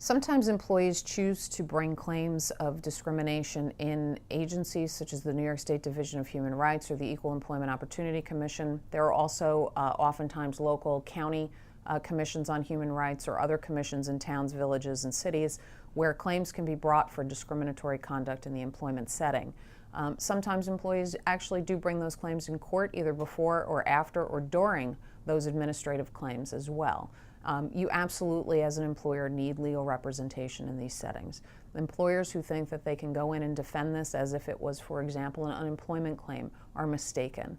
Sometimes employees choose to bring claims of discrimination in agencies such as the New York State Division of Human Rights or the Equal Employment Opportunity Commission. There are also oftentimes local county commissions on human rights or other commissions in towns, villages, and cities where claims can be brought for discriminatory conduct in the employment setting. Sometimes employees actually do bring those claims in court either before or after or during those administrative claims as well. You absolutely, as an employer, need legal representation in these settings. Employers who think that they can go in and defend this as if it was, for example, an unemployment claim are mistaken.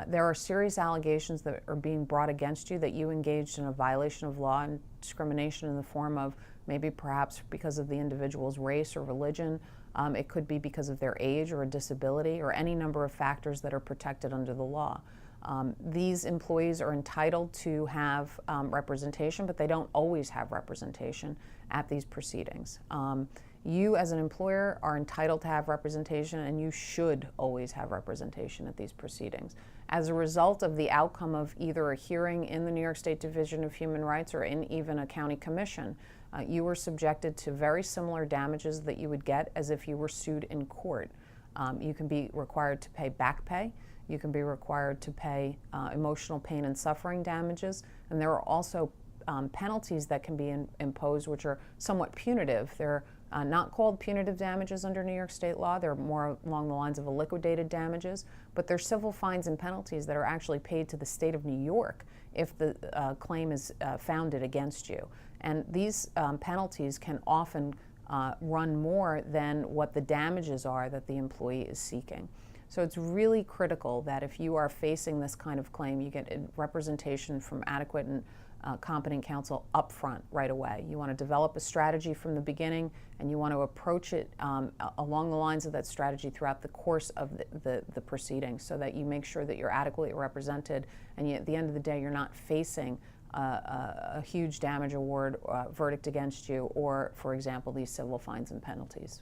There are serious allegations that are being brought against you that you engaged in a violation of law and discrimination in the form of maybe perhaps because of the individual's race or religion. It could be because of their age or a disability or any number of factors that are protected under the law. These employees are entitled to have representation, but they don't always have representation at these proceedings. You as an employer are entitled to have representation, and you should always have representation at these proceedings. As a result of the outcome of either a hearing in the New York State Division of Human Rights or in even a county commission, you were subjected to very similar damages that you would get as if you were sued in court. You can be required to pay back pay. You can be required to pay emotional pain and suffering damages, and there are also penalties that can be imposed which are somewhat punitive. They're not called punitive damages under New York state law. They're more along the lines of a liquidated damages, but they're civil fines and penalties that are actually paid to the state of New York if the claim is founded against you. And these penalties can often run more than what the damages are that the employee is seeking. So it's really critical that if you are facing this kind of claim, you get representation from adequate and competent counsel up front right away. You want to develop a strategy from the beginning, and you want to approach it along the lines of that strategy throughout the course of the proceedings so that you make sure that you're adequately represented, and at the end of the day, you're not facing a huge damage award verdict against you or, for example, these civil fines and penalties.